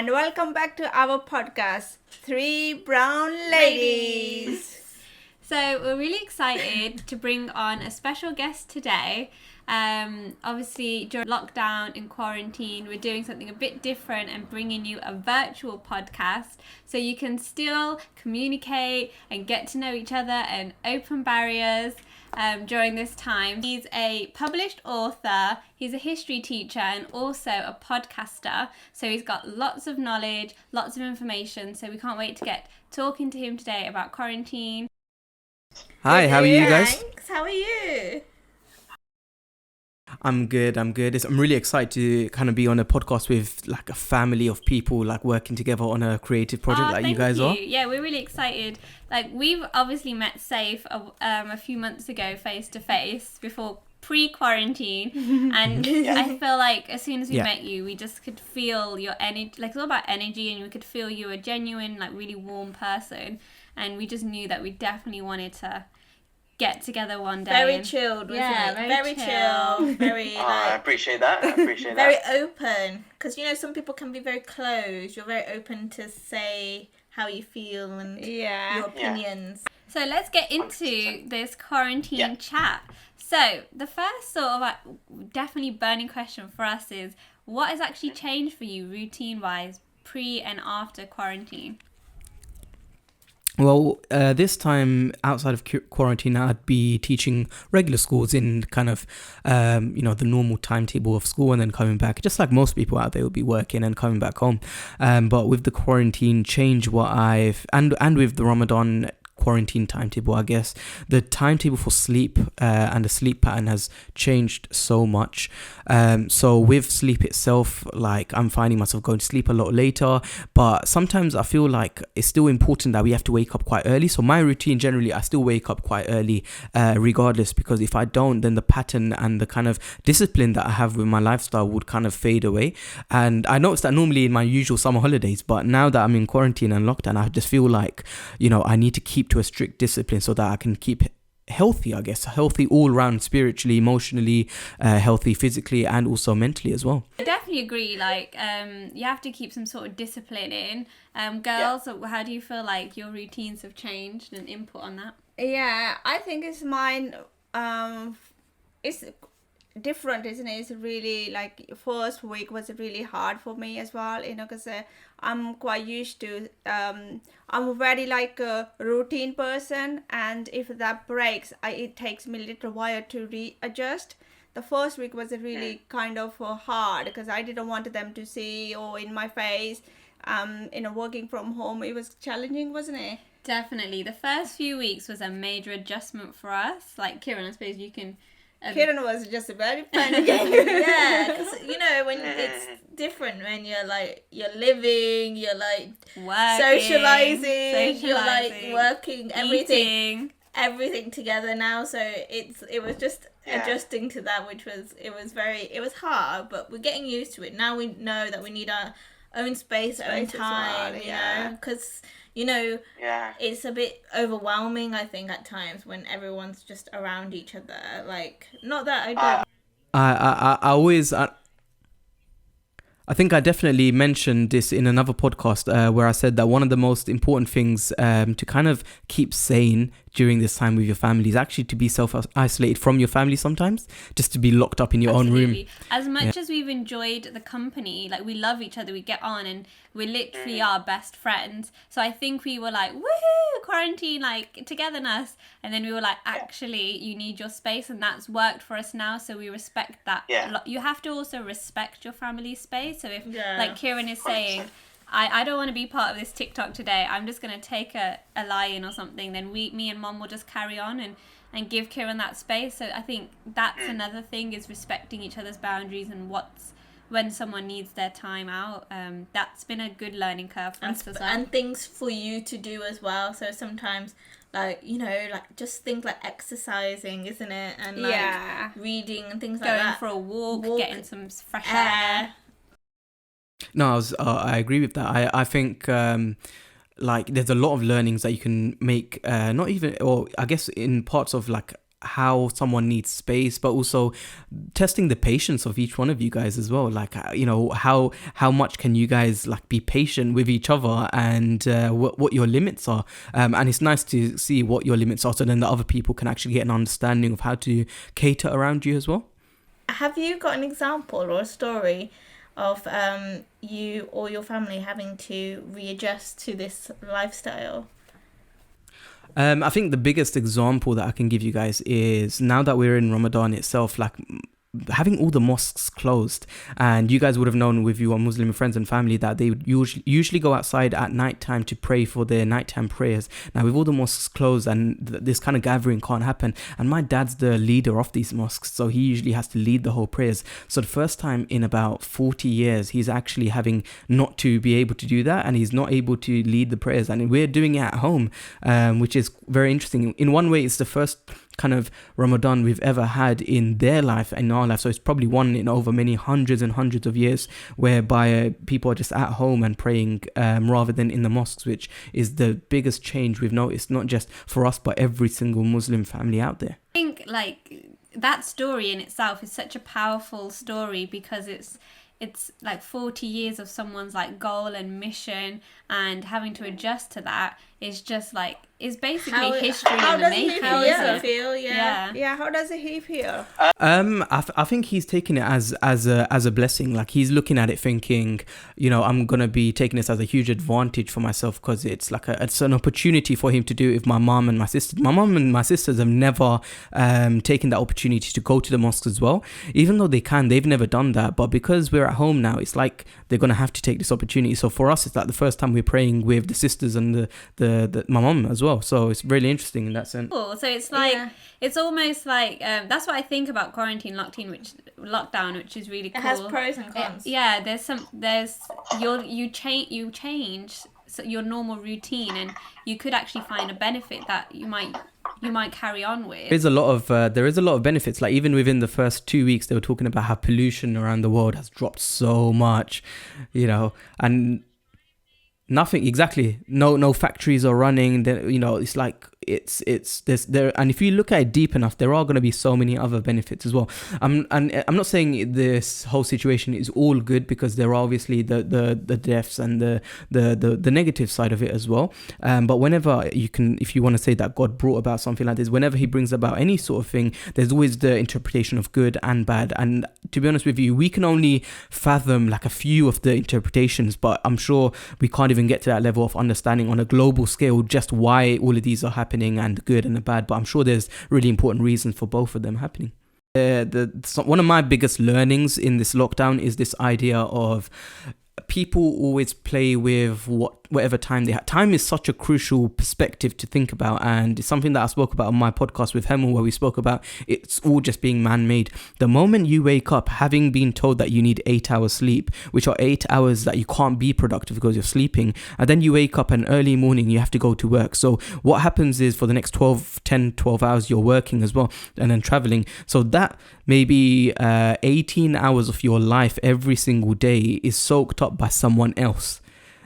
and welcome back to our podcast, Three Brown Ladies. So we're really excited to bring on a special guest today. Obviously, during lockdown and quarantine, we're doing something a bit different and bringing you a virtual podcast so you can still communicate and get to know each other and open barriers during this time. He's a published author, he's a history teacher and also a podcaster. So he's got lots of knowledge, lots of information. So we can't wait to get talking to him today about quarantine. Hi, how are you guys? Thanks. How are you? I'm good. I'm really excited to kind of be on a podcast with like a family of people like working together on a creative project like you guys are. Yeah, we're really excited. Like we've obviously met Saif a few months ago face to face before pre-quarantine and I feel like as soon as we met you we just could feel your energy, like it's all about energy, and we could feel you were a genuine, like really warm person, and we just knew that we definitely wanted to get together one day. Very chilled, wasn't it? Very chill. Very I appreciate that. very open. Because, you know, some people can be very closed. You're very open to say how you feel and your opinions. So let's get into this quarantine chat. So the first sort of definitely burning question for us is, what has actually changed for you routine-wise pre and after quarantine? Well, this time outside of quarantine, I'd be teaching regular schools in kind of, the normal timetable of school, and then coming back, just like most people out there would be working and coming back home. But with the quarantine change, and with the Ramadan quarantine timetable, I guess the timetable for sleep and the sleep pattern has changed so much. So with sleep itself, like I'm finding myself going to sleep a lot later, but sometimes I feel like it's still important that we have to wake up quite early. So my routine, generally I still wake up quite early regardless, because if I don't, then the pattern and the kind of discipline that I have with my lifestyle would kind of fade away. And I noticed that normally in my usual summer holidays, but now that I'm in quarantine and lockdown, I just feel like, I need to keep to a strict discipline so that I can keep healthy, I guess, healthy all around, spiritually, emotionally, healthy physically, and also mentally as well. I definitely agree. Like, you have to keep some sort of discipline in. Girls, how do you feel like your routines have changed and input on that? Yeah, I think it's mine. It's different, isn't it? It's really like first week was really hard for me as well, because I'm quite used to I'm a very like a routine person, and if that breaks, it takes me a little while to readjust. The first week was really kind of hard because I didn't want them to see or in my face. Working from home, it was challenging, wasn't it? Definitely. The first few weeks was a major adjustment for us. Like Kieran, I suppose you can. Kieran was just very panicking. Yeah, because when it's different when you're living, you're like working, socializing, you're like working, eating. everything together now. So it was just adjusting to that, it was hard, but we're getting used to it. Now we know that we need our own space own time, because it's a bit overwhelming, I think, at times when everyone's just around each other. Like, not that I don't. I think I definitely mentioned this in another podcast where I said that one of the most important things to kind of keep sane during this time with your family is actually to be self-isolated from your family sometimes, just to be locked up in your own room. As much as we've enjoyed the company, like we love each other, we get on and we literally are best friends. So I think we were like, woohoo, quarantine, like togetherness. And then we were like, actually, you need your space, and that's worked for us now. So we respect that. You have to also respect your family's space. So if, like Kieran is saying, I don't want to be part of this TikTok today, I'm just going to take a lie-in or something, then me and Mom will just carry on and give Kieran that space. So I think that's another thing, is respecting each other's boundaries and when someone needs their time out. That's been a good learning curve for us as well. And things for you to do as well. So sometimes, just things like exercising, isn't it? And reading and things like that. Going for a walk, getting some fresh air. No, I agree with that. I think there's a lot of learnings that you can make, not even, or I guess in parts of like how someone needs space, but also testing the patience of each one of you guys as well. Like, how much can you guys like be patient with each other, and what your limits are. And it's nice to see what your limits are, so then the other people can actually get an understanding of how to cater around you as well. Have you got an example or a story of you or your family having to readjust to this lifestyle? I think the biggest example that I can give you guys is now that we're in Ramadan itself, like having all the mosques closed, and you guys would have known with your Muslim friends and family that they would usually go outside at night time to pray for their nighttime prayers. Now with all the mosques closed and this kind of gathering can't happen, and my dad's the leader of these mosques, so he usually has to lead the whole prayers. So the first time in about 40 years he's actually having not to be able to do that, and he's not able to lead the prayers, and we're doing it at home, which is very interesting. In one way, it's the first kind of Ramadan we've ever had in their life, in our life, so it's probably one in over many hundreds and hundreds of years, whereby people are just at home and praying rather than in the mosques, which is the biggest change we've noticed, not just for us but every single Muslim family out there. I think like that story in itself is such a powerful story, because it's like 40 years of someone's like goal and mission, and having to adjust to that is just like, is basically history in the making. How does he feel? Yeah, how does he feel? I think he's taking it as a blessing. Like, he's looking at it thinking, I'm gonna be taking this as a huge advantage for myself, because it's like it's an opportunity for him to do it with my mom and my sister. My mom and my sisters have never taken that opportunity to go to the mosques as well, even though they've never done that. But because we're at home now, it's like they're gonna have to take this opportunity. So for us, it's like the first time we're praying with the sisters and the my mom as well. So it's really interesting in that sense. Cool. So it's like it's almost like that's what I think about quarantine lockdown, which is really cool. It has pros and cons. You change your normal routine, and you could actually find a benefit that you might carry on with. There is a lot of benefits. Like, even within the first 2 weeks, they were talking about how pollution around the world has dropped so much, and nothing exactly. No factories are running. It's like and if you look at it deep enough, there are going to be so many other benefits as well. And I'm not saying this whole situation is all good, because there are obviously the deaths and the negative side of it as well. But whenever if you want to say that God brought about something like this, whenever he brings about any sort of thing, there's always the interpretation of good and bad. And to be honest with you, we can only fathom like a few of the interpretations, but I'm sure we can't even get to that level of understanding on a global scale just why all of these are happening, and the good and the bad. But I'm sure there's really important reasons for both of them happening. One of my biggest learnings in this lockdown is this idea of people always play with whatever time they have. Time is such a crucial perspective to think about, and it's something that I spoke about on my podcast with Hemel, where we spoke about it's all just being man-made. The moment you wake up having been told that you need 8 hours sleep, which are 8 hours that you can't be productive because you're sleeping, and then you wake up and early morning you have to go to work. So what happens is for the next 12 hours you're working as well, and then traveling. So that maybe 18 hours of your life every single day is soaked up by someone else.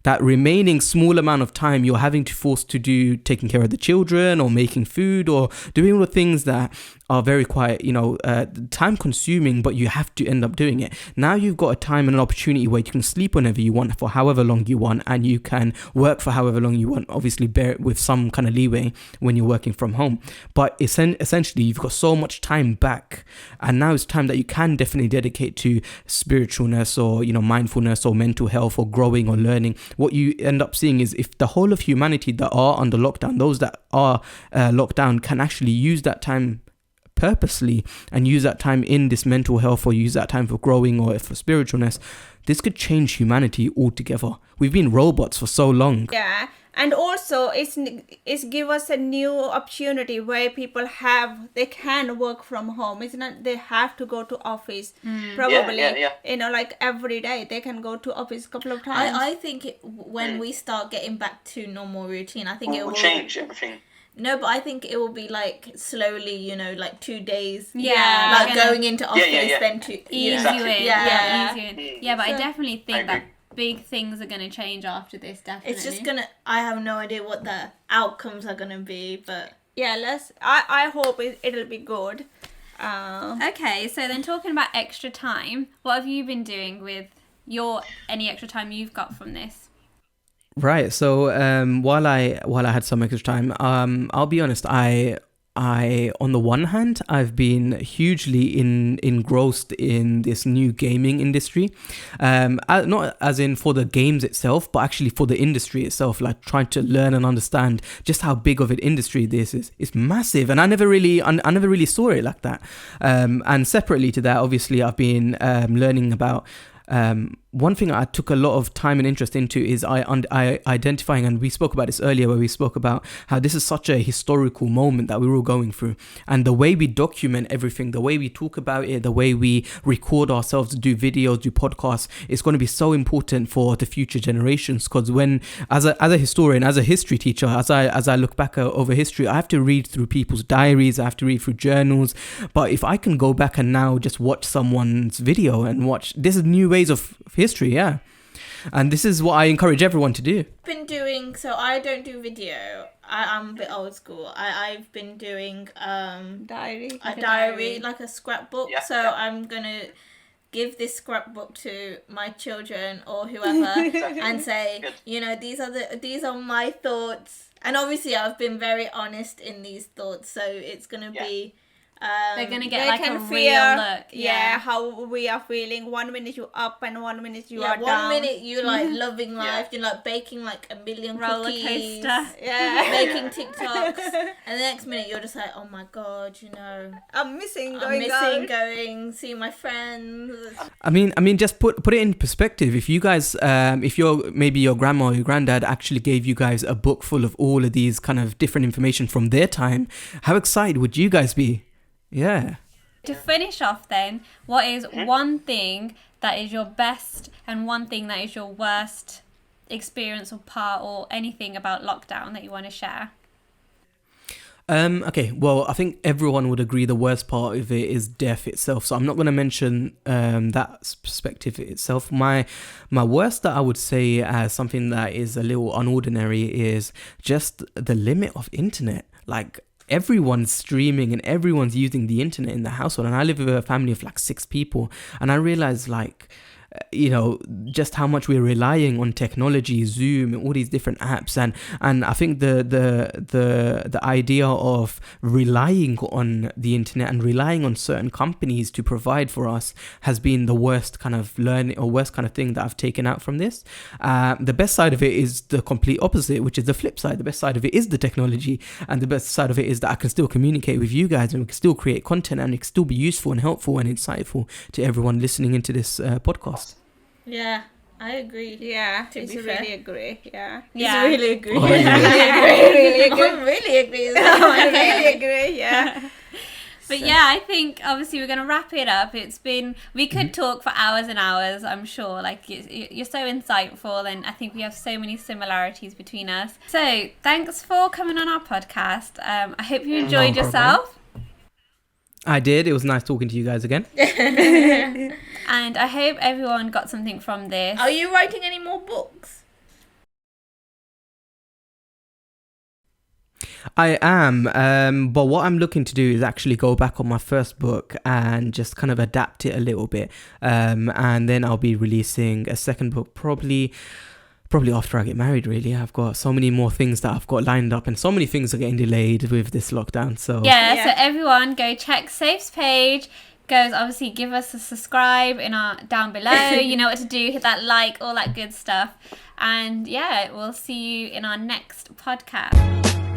That remaining small amount of time you're having to force to do taking care of the children, or making food, or doing all the things that are very quite, time consuming, but you have to end up doing it. Now you've got a time and an opportunity where you can sleep whenever you want, for however long you want, and you can work for however long you want. Obviously, bear it with some kind of leeway when you're working from home. But essentially, you've got so much time back, and now it's time that you can definitely dedicate to spiritualness, or mindfulness, or mental health, or growing or learning. What you end up seeing is, if the whole of humanity that are under lockdown, those that are locked down, can actually use that time purposely and use that time in this mental health, or use that time for growing or for spiritualness, this could change humanity altogether. We've been robots for so long. Yeah, and also it's give us a new opportunity where people they can work from home. It's not they have to go to office probably. Yeah. Like every day they can go to office a couple of times. I think when we start getting back to normal routine, I think it will change everything. No, but I think it will be like slowly, like 2 days. Yeah. Like going into office, then to ease you in. Yeah. Ease you in. Yeah, but I definitely think that big things are going to change after this, definitely. It's just I have no idea what the outcomes are going to be, but yeah, I hope it'll be good. Okay, so then talking about extra time, what have you been doing with any extra time you've got from this? Right. So while I had some extra time, I'll be honest. I on the one hand, I've been hugely engrossed in this new gaming industry, not as in for the games itself, but actually for the industry itself. Like trying to learn and understand just how big of an industry this is. It's massive, and I never really saw it like that. And separately to that, obviously, I've been learning about. One thing I took a lot of time and interest into is I identifying, and we spoke about this earlier, where we spoke about how this is such a historical moment that we're all going through, and the way we document everything, the way we talk about it, the way we record ourselves, do videos, do podcasts, is going to be so important for the future generations. Because when, as a historian, as a history teacher, as I look back over history, I have to read through people's diaries, I have to read through journals. But if I can go back and now just watch someone's video and watch, this is new ways of history, yeah, and this is what I encourage everyone to do. Been doing, so I don't do video. I'm a bit old school. I've been doing Diary. a diary, like a scrapbook. Yeah, so yeah. I'm gonna give this scrapbook to my children or whoever and say, Good. you know, these are my thoughts. And obviously I've been very honest in these thoughts, so it's gonna Yeah. be They're going to They get like can a feel, real look. yeah, how we are feeling. 1 minute you up and 1 minute you yeah, are one down. minute you're like loving life, Yeah. you're like baking like a million Roller cookies, coaster. Yeah. making TikToks, and the next minute you're just like, oh my god, you know, I'm missing I'm going missing out. going, seeing my friends. I mean, just put it in perspective. If you guys, if maybe your grandma or your granddad actually gave you guys a book full of all of these kind of different information from their time, how excited would you guys be? Yeah. To finish off then, what is one thing that is your best and one thing that is your worst experience or part or anything about lockdown that you want to share? Okay, well, I think everyone would agree the worst part of it is death itself. So I'm not going to mention that perspective itself. My worst that I would say as something that is a little unordinary is just the limit of internet. Like, everyone's streaming and everyone's using the internet in the household, and I live with a family of like 6 people, and I realized, like, you know, just how much we're relying on technology, Zoom, all these different apps, and I think the idea of relying on the internet and relying on certain companies to provide for us has been the worst kind of learning or worst kind of thing that I've taken out from this. The best side of it is the complete opposite, which is the flip side. The best side of it is the technology, and the best side of it is that I can still communicate with you guys, and we can still create content, and it can still be useful and helpful and insightful to everyone listening into this podcast. Yeah, I agree. Yeah, To it's be fair. really agree. Yeah. Yeah. It's really agree. Oh, yeah. Really agree. I really agree. I really agree. Yeah. But yeah, I think obviously we're going to wrap it up. We could talk for hours and hours, I'm sure. Like, you're so insightful, and I think we have so many similarities between us. So thanks for coming on our podcast. I hope you enjoyed No problem. yourself. I did. It was nice talking to you guys again. And I hope everyone got something from this. Are you writing any more books? I am, but what I'm looking to do is actually go back on my first book and just kind of adapt it a little bit, and then I'll be releasing a second book probably after I get married. Really, I've got so many more things that I've got lined up, and so many things are getting delayed with this lockdown. So Yeah, so everyone go check Saif's page. Goes obviously give us a subscribe down below. You know what to do. Hit that like, all that good stuff. And yeah, we'll see you in our next podcast.